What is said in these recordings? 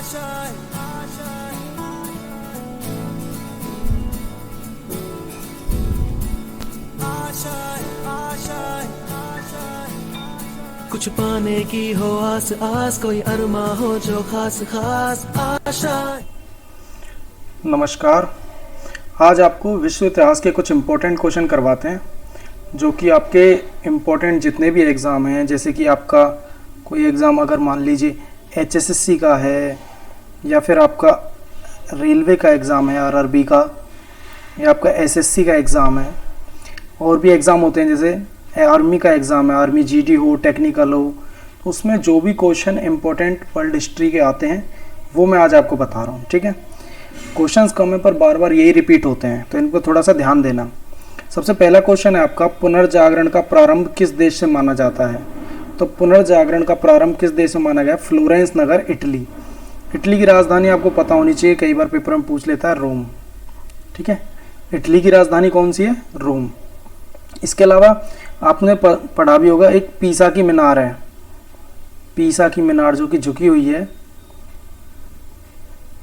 कुछ पाने की हो आस आस, कोई अरमा हो जो खास खास आशा। नमस्कार। आज आपको विश्व इतिहास के कुछ इम्पोर्टेंट क्वेश्चन करवाते हैं जो कि आपके इम्पोर्टेंट जितने भी एग्ज़ाम हैं, जैसे कि आपका कोई एग्ज़ाम अगर मान लीजिए HSSC का है या फिर आपका रेलवे का एग्ज़ाम है RRB का, या आपका SSC का एग्ज़ाम है, और भी एग्ज़ाम होते हैं जैसे आर्मी का एग्ज़ाम है, आर्मी GD हो, टेक्निकल हो, तो उसमें जो भी क्वेश्चन इम्पोर्टेंट वर्ल्ड हिस्ट्री के आते हैं वो मैं आज आपको बता रहा हूँ। ठीक है, क्वेश्चंस कम है पर बार बार यही रिपीट होते हैं, तो इनको थोड़ा सा ध्यान देना। सबसे पहला क्वेश्चन है आपका, पुनर्जागरण का प्रारंभ किस देश से माना जाता है? तो पुनर्जागरण का प्रारंभ किस देश से माना गया? फ्लोरेंस नगर, इटली। इटली की राजधानी आपको पता होनी चाहिए, कई बार पेपर में पूछ लेता है, रोम। ठीक है, इटली की राजधानी कौन सी है? रोम। इसके अलावा आपने पढ़ा भी होगा, एक पीसा की मीनार है, पीसा की मीनार जो कि झुकी हुई है,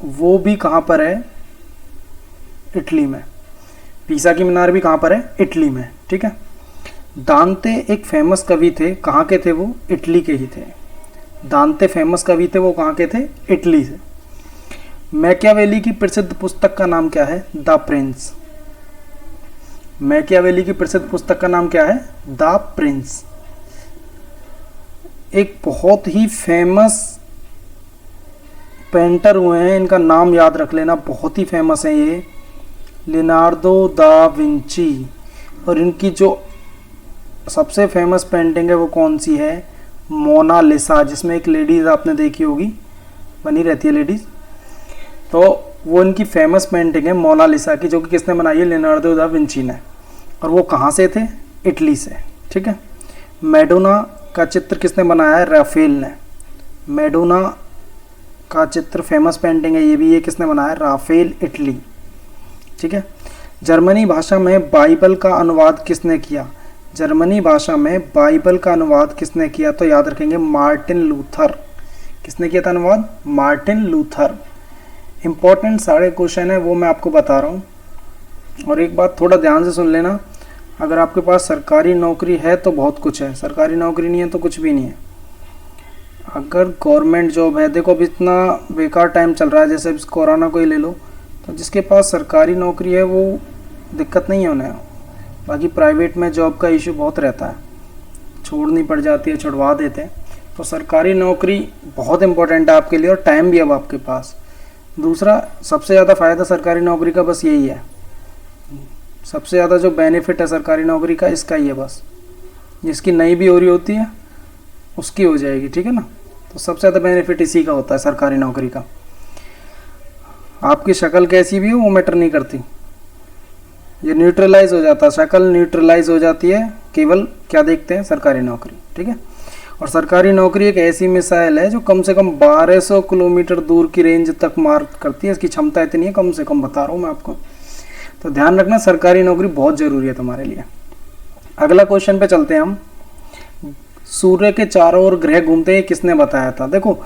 वो भी कहाँ पर है? इटली में। पीसा की मीनार भी कहाँ पर है? इटली में। ठीक है, दांते एक फेमस कवि थे, कहाँ के थे वो? इटली के ही थे। दांते फेमस कवि थे, वो कहाँ के थे? इटली से। मैकियावेली की प्रसिद्ध पुस्तक का नाम क्या है? The Prince. मैकियावेली की प्रसिद्ध पुस्तक का नाम क्या है? The Prince. एक बहुत ही फेमस पेंटर हुए हैं, इनका नाम याद रख लेना, बहुत ही फेमस है ये, लियोनार्डो दा विंची। और इनकी जो सबसे फेमस पेंटिंग है वो कौन सी है? मोनालिसा, जिसमें एक लेडीज़ आपने देखी होगी, बनी रहती है लेडीज़, तो वो इनकी फेमस पेंटिंग है मोनालिसा की, जो कि किसने बनाई है? लियोनार्डो दा विंची ने। और वो कहाँ से थे? इटली से। ठीक है, मैडोना का चित्र किसने बनाया है? राफेल ने। मैडोना का चित्र फेमस पेंटिंग है ये भी, ये किसने बनाया है? Rafale, Italy. ठीक है, जर्मनी भाषा में बाइबल का अनुवाद किसने किया? जर्मनी भाषा में बाइबल का अनुवाद किसने किया? तो याद रखेंगे, मार्टिन लूथर। किसने किया था अनुवाद? Martin Luther. इम्पोर्टेंट सारे क्वेश्चन है वो मैं आपको बता रहा हूँ। और एक बात थोड़ा ध्यान से सुन लेना, अगर आपके पास सरकारी नौकरी है तो बहुत कुछ है, सरकारी नौकरी नहीं है तो कुछ भी नहीं है। अगर गवर्नमेंट जॉब है, देखो अब इतना बेकार टाइम चल रहा है, जैसे कोरोना को ही ले लो, तो जिसके पास सरकारी नौकरी है वो दिक्कत नहीं है उन्हें। बाकी प्राइवेट में जॉब का इशू बहुत रहता है, छोड़नी पड़ जाती है, छुड़वा देते हैं। तो सरकारी नौकरी बहुत इंपॉर्टेंट है आपके लिए, और टाइम भी अब आपके पास। दूसरा सबसे ज़्यादा फ़ायदा सरकारी नौकरी का बस यही है, सबसे ज़्यादा जो बेनिफिट है सरकारी नौकरी का इसका ही है बस, जिसकी नहीं भी हो रही होती है उसकी हो जाएगी। ठीक है ना, तो सबसे ज़्यादा बेनिफिट इसी का होता है सरकारी नौकरी का। आपकी शक्ल कैसी भी हो वो मैटर नहीं करती, ये न्यूट्रलाइज हो जाता है, शक्ल न्यूट्रलाइज हो जाती है, केवल क्या देखते हैं? सरकारी नौकरी। ठीक है, और सरकारी नौकरी एक ऐसी मिसाइल है जो कम से कम 1200 किलोमीटर दूर की रेंज तक मार करती है, इसकी क्षमता इतनी है, कम से कम बता रहा हूँ मैं आपको। तो ध्यान रखना, सरकारी नौकरी बहुत ज़रूरी है तुम्हारे लिए। अगला क्वेश्चन पे चलते हैं हम। सूर्य के चारों ओर ग्रह घूमते हैं, किसने बताया था? देखो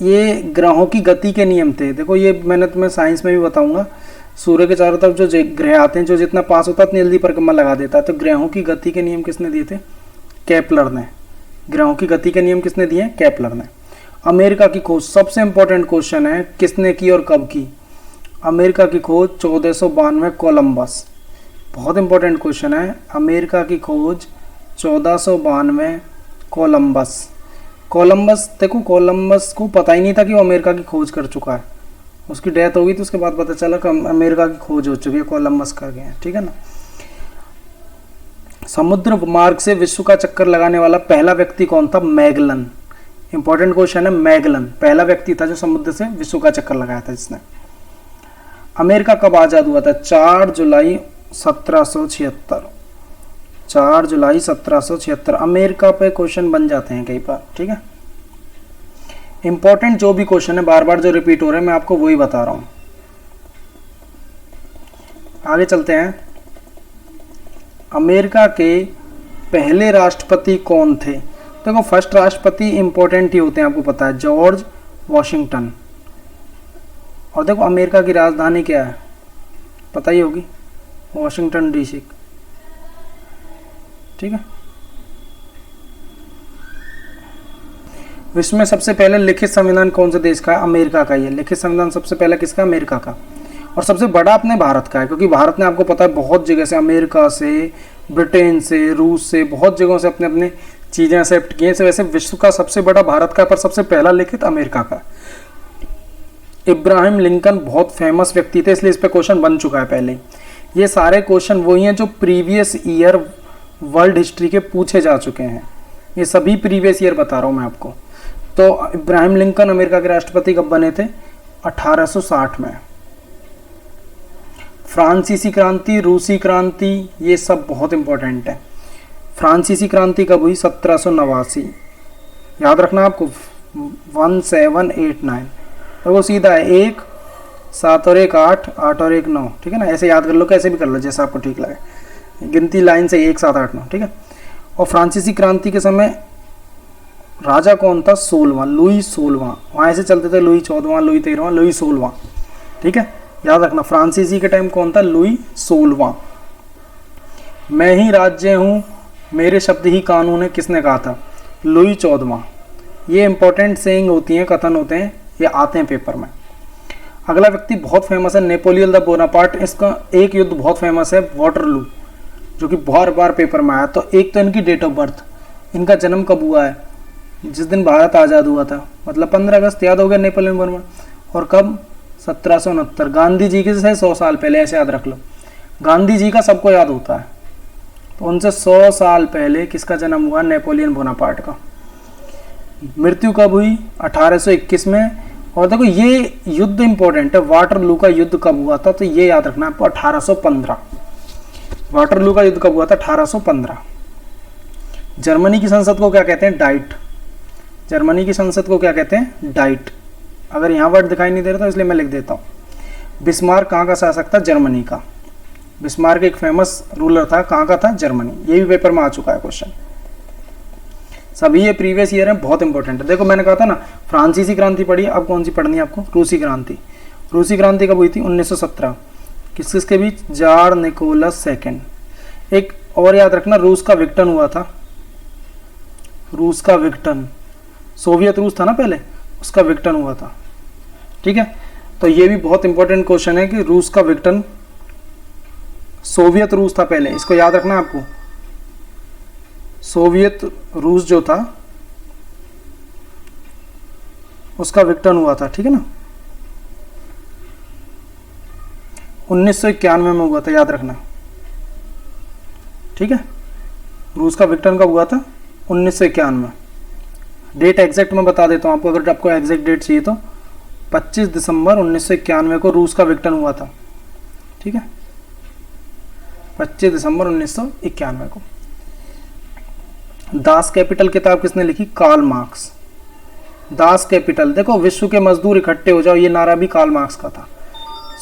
ये ग्रहों की गति के नियम थे, देखो ये मैंने तुम्हें साइंस में भी बताऊंगा। सूर्य के चारों तरफ जो ग्रह आते हैं, जो जितना पास होता है उतनी जल्दी परिक्रमा लगा देता है। तो ग्रहों की गति के नियम किसने दिए थे? केपलर ने। ग्रहों की गति के नियम किसने दिए? केपलर ने। अमेरिका की खोज, सबसे इंपॉर्टेंट क्वेश्चन है, किसने की और कब की? अमेरिका की खोज 1492, कोलंबस। बहुत इंपॉर्टेंट क्वेश्चन है, अमेरिका की खोज 1492, कोलंबस। कोलंबस, देखो कोलंबस को पता ही नहीं था कि वो अमेरिका की खोज कर चुका है, उसकी डेथ हो गई तो उसके बाद पता चला कि अमेरिका की खोज हो चुकी है, कोलंबस कर गए हैं। ठीक है ना। समुद्र मार्ग से विश्व का चक्कर लगाने वाला पहला व्यक्ति कौन था? मैगलन। इंपॉर्टेंट क्वेश्चन है, मैगलन पहला व्यक्ति था जो समुद्र से विश्व का चक्कर लगाया था जिसने। अमेरिका कब आज़ाद हुआ था? 4 जुलाई 1776। 4 जुलाई 1776। अमेरिका पे क्वेश्चन बन जाते हैं कई बार। ठीक है, इंपॉर्टेंट जो भी क्वेश्चन है बार बार जो रिपीट हो रहे हैं मैं आपको वही बता रहा हूं। आगे चलते हैं। अमेरिका के पहले राष्ट्रपति कौन थे? देखो फर्स्ट राष्ट्रपति इंपॉर्टेंट ही होते हैं, आपको पता है, जॉर्ज वॉशिंगटन। और देखो अमेरिका की राजधानी क्या है, पता ही होगी, वॉशिंगटन डीसी। ठीक है। विश्व में सबसे पहले लिखित संविधान कौन से देश का है? अमेरिका का ही है। लिखित संविधान सबसे पहला किसका? अमेरिका का। और सबसे बड़ा अपने भारत का है, क्योंकि भारत ने आपको पता है बहुत जगह से, अमेरिका से, ब्रिटेन से, रूस से, बहुत जगहों से अपने अपने चीज़ें एक्सेप्ट किए। से वैसे विश्व का सबसे बड़ा भारत का, पर सबसे पहला लिखित अमेरिका का। इब्राहिम लिंकन बहुत फेमस व्यक्ति थे, इसलिए इस पर क्वेश्चन बन चुका है पहले। ये सारे क्वेश्चन वही हैं जो प्रीवियस ईयर वर्ल्ड हिस्ट्री के पूछे जा चुके हैं। ये सभी प्रीवियस ईयर बता रहा हूँ मैं आपको। तो इब्राहिम लिंकन अमेरिका के राष्ट्रपति कब बने थे? 1860 में। फ्रांसीसी क्रांति, रूसी क्रांति, ये सब बहुत इंपॉर्टेंट है। फ्रांसीसी क्रांति कब हुई? 1789। याद रखना आपको, 1789। तो वो सीधा है 1 7 और 1 8, 8 और 1 9। ठीक है ना, ऐसे याद कर लो, कैसे भी कर लो जैसा आपको ठीक लगे। गिनती लाइन से 1 7 8 9। ठीक है। और फ्रांसीसी क्रांति के समय राजा कौन था? 16वां, लुई 16वां। वहाँ ऐसे चलते थे, लुई 14वां, लुई 13वां, लुई 16वां। ठीक है, याद रखना। फ्रांसीसी के टाइम कौन था? लुई 16वां। मैं ही राज्य हूँ, मेरे शब्द ही कानून है, किसने कहा था? लुई 14वां। ये इंपॉर्टेंट सेइंग होती हैं, कथन होते हैं, ये आते हैं पेपर में। अगला व्यक्ति बहुत फेमस है, नेपोलियन द बोनापार्ट। इसका एक युद्ध बहुत फेमस है, वाटरलू, जो कि बार बार पेपर में आया। तो एक तो इनकी डेट ऑफ बर्थ, इनका जन्म कब हुआ है? जिस दिन भारत आज़ाद हुआ था, मतलब 15 अगस्त, याद हो गया, नेपोलियन बोनापार्ट। और कब? 1769। गांधी जी के से 100 साल पहले, ऐसे याद रख लो। गांधी जी का सबको याद होता है, तो उनसे 100 साल पहले किसका जन्म हुआ? नेपोलियन बोनापार्ट का। मृत्यु कब हुई? 1821 में। और देखो ये युद्ध इंपॉर्टेंट है, वाटरलू का युद्ध कब हुआ था? तो ये याद रखना आपको, 1815। वाटरलू का युद्ध कब हुआ था? 1815। जर्मनी की संसद को क्या कहते हैं? डाइट। जर्मनी की संसद को क्या कहते हैं? डाइट। अगर यहाँ वर्ड दिखाई नहीं दे रहा तो इसलिए मैं लिख देता हूँ। बिस्मार्क कहाँ का शासक था? जर्मनी का। बिस्मार्क एक फेमस रूलर था, कहाँ का था? जर्मनी। ये भी पेपर में आ चुका है क्वेश्चन। सभी ये प्रीवियस ईयर है, बहुत इंपॉर्टेंट है। देखो मैंने कहा था ना, फ्रांसीसी क्रांति पढ़ी, अब कौन सी पढ़नी है आपको? रूसी क्रांति। रूसी क्रांति कब हुई थी? 1917। किस किसके बीच? Jar Nicholas second. एक और याद रखना, रूस का विघटन हुआ था। रूस का विघटन, सोवियत रूस था ना पहले, उसका विघटन हुआ था। ठीक है, तो ये भी बहुत इंपॉर्टेंट क्वेश्चन है कि रूस का विघटन, सोवियत रूस था पहले, इसको याद रखना आपको। सोवियत रूस जो था उसका विघटन हुआ था। ठीक है ना, 1991 में हुआ था, याद रखना। ठीक है, रूस का विघटन कब हुआ था? 1991 में। डेट एग्जैक्ट मैं बता देता हूँ आपको, अगर आपको एग्जैक्ट डेट चाहिए तो 25 दिसंबर 1991 को रूस का विघटन हुआ था। ठीक है, 25 दिसंबर 1991 को। दास कैपिटल किताब किसने लिखी? Karl Marx. दास कैपिटल, देखो विश्व के मजदूर इकट्ठे हो जाओ, ये नारा भी कार्ल मार्क्स का था।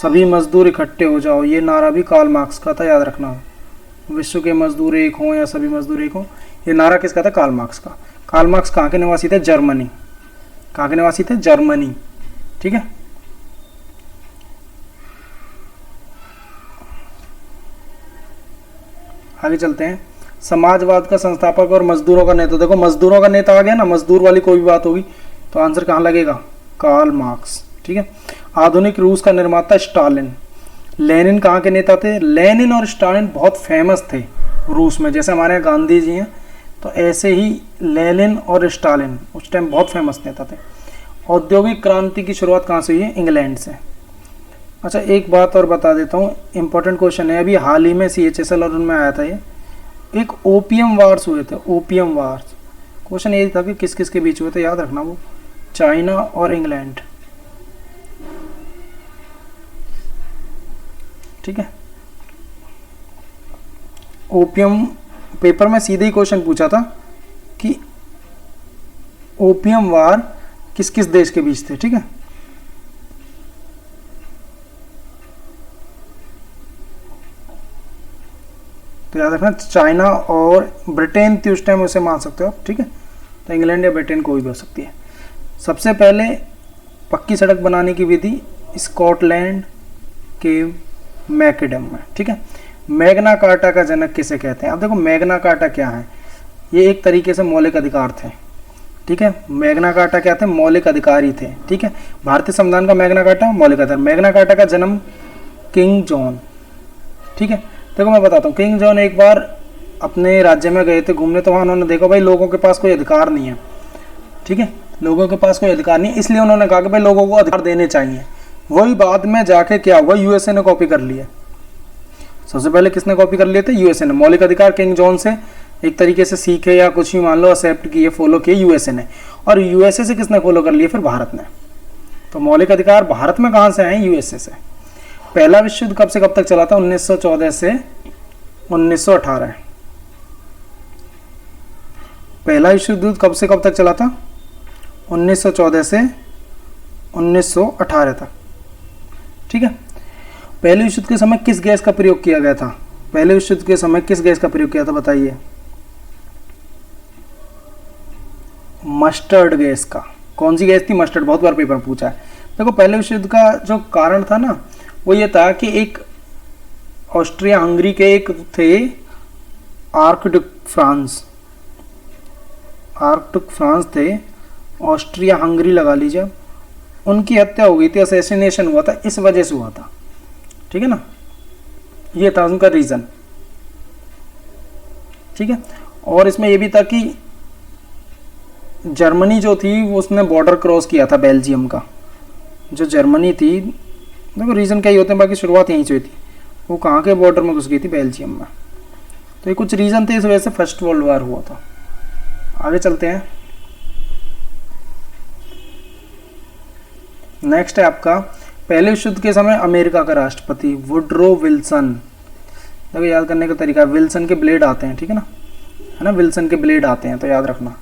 सभी मजदूर इकट्ठे हो जाओ, ये नारा भी कार्ल मार्क्स का था, याद रखना। विश्व के मजदूर एक हों या सभी मजदूर एक हों, ये नारा किसका था? कार्ल मार्क्स का। कार्ल मार्क्स कहाँ के निवासी थे? जर्मनी। कहाँ के निवासी थे? जर्मनी। ठीक है, आगे चलते हैं। समाजवाद का संस्थापक और मजदूरों का नेता। देखो मजदूरों का नेता आ गया ना, मजदूर वाली कोई भी बात होगी तो आंसर कहाँ लगेगा? Karl Marx. ठीक है, आधुनिक रूस का निर्माता स्टालिन। लेनिन कहाँ के नेता थे? लेनिन और स्टालिन बहुत फेमस थे रूस में, जैसे हमारे यहाँ गांधी जी हैं, तो ऐसे ही लेनिन और स्टालिन उस टाइम बहुत फेमस नेता थे। औद्योगिक क्रांति की शुरुआत कहाँ से हुई है? इंग्लैंड से। अच्छा एक बात और बता देता हूँ, इंपॉर्टेंट क्वेश्चन है, अभी हाल ही में CHSL और उनमें आया था ये, एक ओपियम वार्स हुए थे। ओपियम वार्स, क्वेश्चन ये था कि किस किस के बीच हुए थे, याद रखना, वो चाइना और इंग्लैंड। ठीक है, ओपियम, पेपर में सीधे ही क्वेश्चन पूछा था कि ओपियम वार किस किस देश के बीच थे। ठीक है, तो याद रखना चाइना और ब्रिटेन थी उस टाइम, उसे मान सकते हो आप। ठीक है, तो इंग्लैंड या ब्रिटेन कोई भी हो सकती है। सबसे पहले पक्की सड़क बनाने की विधि स्कॉटलैंड के मैकेडम में। ठीक है, मैग्ना कार्टा का जनक किसे कहते हैं? अब देखो मैग्ना कार्टा क्या है, ये एक तरीके से मौलिक अधिकार थे। ठीक है, मैग्ना कार्टा क्या थे? मौलिक अधिकार ही थे। ठीक है, भारतीय संविधान का मैग्ना कार्टा मौलिक अधिकार। मैग्ना कार्टा का जन्म किंग जॉन। ठीक है, देखो मैं बताता हूँ, किंग जॉन एक बार अपने राज्य में गए थे घूमने, तो वहाँ उन्होंने देखा भाई लोगों के पास कोई अधिकार नहीं है। ठीक है, लोगों के पास कोई अधिकार नहीं, इसलिए उन्होंने कहा कि भाई लोगों को अधिकार देने चाहिए। वही बाद में जाके क्या हुआ, यूएसए ने कॉपी कर लिया। सबसे पहले किसने कॉपी कर लिए थे? यूएसए ने। मौलिक अधिकार किंग जॉन से एक तरीके से सीखे या कुछ भी मान लो एक्सेप्ट किए, फॉलो किए यूएसए ने। और यूएसए से किसने फॉलो कर लिए? फिर भारत ने। तो मौलिक अधिकार भारत में कहाँ से आए? यूएसए से। पहला विश्व युद्ध कब से कब तक चला था? 1914 से 1918। पहला विश्व युद्ध कब से कब तक चला था? 1914 से 1918 तक। ठीक है, पहले विश्व युद्ध के समय किस गैस का प्रयोग किया गया था? पहले विश्व युद्ध के समय किस गैस का प्रयोग किया था बताइए? मस्टर्ड गैस का। कौन सी गैस थी? मस्टर्ड। बहुत बार पेपर में पूछा है। देखो पहले विश्व युद्ध का जो कारण था ना, वो ये था कि एक ऑस्ट्रिया हंगरी के एक थे आर्कडुक फ्रांस थे, ऑस्ट्रिया हंगरी लगा लीजिए, उनकी हत्या हो गई थी, असैसिनेशन हुआ था, इस वजह से हुआ था। ठीक है ना, ये था उनका रीजन। ठीक है, और इसमें यह भी था कि जर्मनी जो थी वो उसने बॉर्डर क्रॉस किया था बेल्जियम का। जो जर्मनी थी, देखो रीजन क्या ही होते हैं, बाकी शुरुआत यहीं से हुई थी, वो कहाँ के बॉर्डर में घुस गई थी? बेल्जियम में। तो ये कुछ रीजन थे, इस वजह से फर्स्ट वर्ल्ड वॉर हुआ था। आगे चलते हैं। नेक्स्ट है आपका पहले विश्व युद्ध के समय अमेरिका का राष्ट्रपति वुडरो विल्सन। देखो याद करने का तरीका, विल्सन के ब्लेड आते हैं। ठीक है ना, विल्सन के ब्लेड आते हैं, तो याद रखना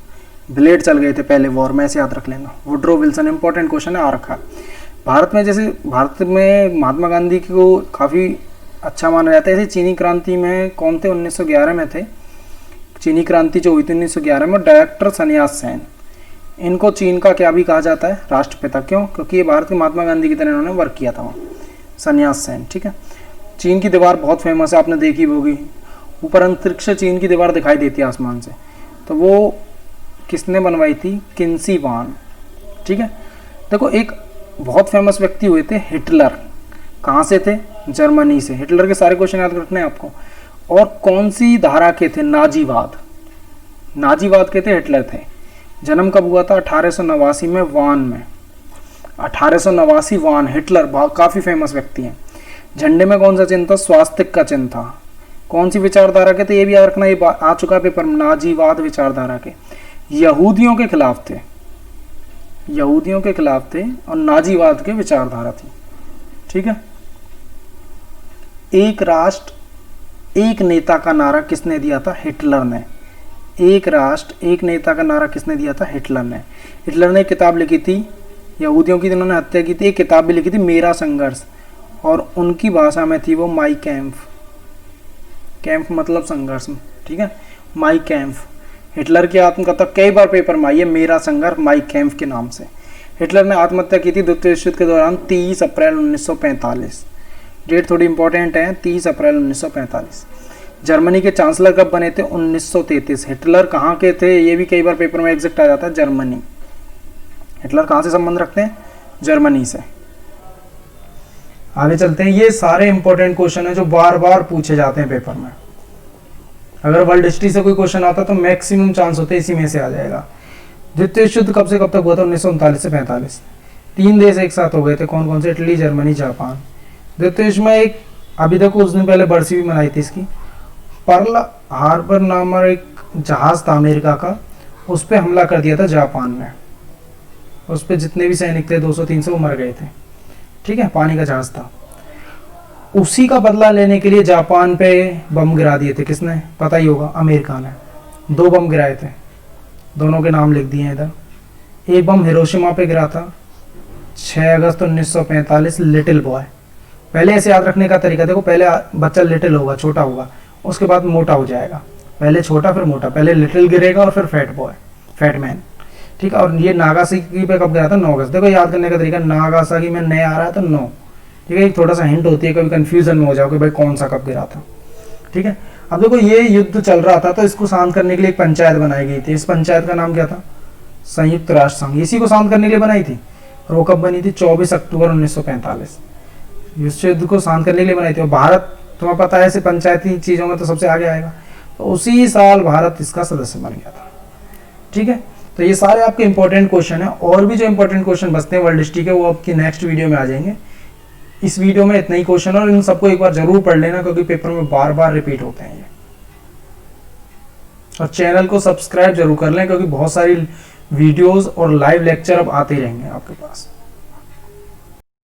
ब्लेड चल गए थे पहले वॉर में, ऐसे याद रख लेना। वुडरो विल्सन इंपॉर्टेंट क्वेश्चन है, आ रखा है। भारत में जैसे भारत में महात्मा गांधी को काफ़ी अच्छा माना जाता है, ऐसे चीनी क्रांति में कौन थे? 1911 में थे। चीनी क्रांति जो हुई थी 1911 में, डॉक्टर सन्यास सेन, इनको चीन का क्या भी कहा जाता है? राष्ट्रपिता। क्यों? क्योंकि ये भारत के महात्मा गांधी की तरह इन्होंने वर्क किया था वहाँ, सन्यास सेन। ठीक है, चीन की दीवार बहुत फेमस है, आपने देखी होगी, ऊपर अंतरिक्ष से चीन की दीवार दिखाई देती है आसमान से, तो वो किसने बनवाई थी? किन्सी वान। ठीक है, देखो एक बहुत फेमस व्यक्ति हुए थे हिटलर, कहाँ से थे? जर्मनी से। हिटलर के सारे क्वेश्चन याद रखने हैं आपको। और कौन सी धारा के थे? नाजीवाद के थे, हिटलर थे। जन्म कब हुआ था? 1889 में, वान में। 1889 वान, हिटलर काफ़ी फेमस व्यक्ति हैं। झंडे में कौन सा चिन्ह था? स्वास्तिक का चिन्ह था। कौन सी विचारधारा के थे? ये भी याद रखना, ये आ चुका पेपर में, नाजीवाद विचारधारा के। यहूदियों के खिलाफ थे, और नाजीवाद के विचारधारा थी। ठीक है, एक राष्ट्र एक नेता का नारा किसने दिया था? हिटलर ने। एक राष्ट्र एक नेता का नारा किसने दिया था? हिटलर ने। हिटलर ने एक किताब लिखी थी, यहूदियों की जिन्होंने हत्या की थी, एक किताब भी लिखी थी, मेरा संघर्ष, और उनकी भाषा में थी वो माई कैम्फ। कैम्फ मतलब संघर्ष। ठीक है, माई कैम्फ। हिटलर की आत्मकथा कई बार पेपर में आई है, मेरा संघर्ष, माई कैम्फ के नाम से। हिटलर ने आत्महत्या की थी द्वितीय विश्व युद्ध के दौरान 30 अप्रैल 1945। डेट थोड़ी इंपॉर्टेंट है, 30 अप्रैल 1945। जर्मनी के चांसलर कब बने थे? 1933। हिटलर कहाँ के थे? ये भी कई बार पेपर में एग्जैक्ट आ जाता है, जर्मनी। हिटलर कहाँ से संबंध रखते हैं? जर्मनी से। आगे चलते हैं। ये सारे इंपॉर्टेंट क्वेश्चन है जो बार बार पूछे जाते हैं पेपर में। अगर वर्ल्ड हिस्ट्री से कोई क्वेश्चन आता तो मैक्सिमम चांस होते इसी में से आ जाएगा। द्वितीय विश्व युद्ध कब से कब तक हुआ था? 1939 से 45। 3 देश एक साथ हो गए थे, कौन कौन से? Italy, Germany, Japan. द्वितीय विश्व में एक अभी तक कुछ दिन पहले बरसी भी मनाई थी इसकी, पर्ल हार्बर नामक एक जहाज था अमेरिका का, उस पर हमला कर दिया था जापान ने। उस पर जितने भी सैनिक थे 200-300 वो मर गए थे। ठीक है, पानी का जहाज था। उसी का बदला लेने के लिए जापान पे बम गिरा दिए थे। किसने? पता ही होगा, अमेरिका ने। 2 बम गिराए थे, दोनों के नाम लिख दिए हैं इधर। एक बम हिरोशिमा पे गिरा था 6 अगस्त 1945, लिटिल बॉय। पहले ऐसे याद रखने का तरीका देखो, पहले बच्चा लिटिल होगा, छोटा होगा, उसके बाद मोटा हो जाएगा। पहले छोटा फिर मोटा, पहले लिटिल गिरेगा और फिर फैट बॉय, फैट मैन। ठीक है। और ये नागासाकी पे कब गिरा था? 9 अगस्त। देखो याद करने का तरीका, नागासाकी में नया आ रहा है तो 9, ठीक है। एक थोड़ा सा हिंट होती है, कभी कंफ्यूजन में हो जाओगे भाई कौन सा कब गिरा था, ठीक है। अब देखो ये युद्ध चल रहा था तो इसको शांत करने के लिए एक पंचायत बनाई गई थी। इस पंचायत का नाम क्या था? संयुक्त राष्ट्र संघ। इसी को शांत करने के लिए बनाई थी। और वो कब बनी थी? 24 अक्टूबर 1945। विश्व युद्ध को शांत करने के लिए बनाई थी। और भारत, तुम्हें पता है ऐसे पंचायती चीज़ों में तो सबसे आगे आएगा, तो उसी साल भारत इसका सदस्य बन गया था, ठीक है। तो ये सारे आपके इंपॉर्टेंट क्वेश्चन है। और भी जो इंपॉर्टेंट क्वेश्चन बचते हैं वर्ल्ड हिस्ट्री के, वो आपकी नेक्स्ट वीडियो में आ जाएंगे। इस वीडियो में इतना ही क्वेश्चन, और इन सबको एक बार जरूर पढ़ लेना क्योंकि पेपर में बार बार रिपीट होते हैं ये। और चैनल को सब्सक्राइब जरूर कर लें क्योंकि बहुत सारी वीडियोस और लाइव लेक्चर अब आते रहेंगे आपके पास।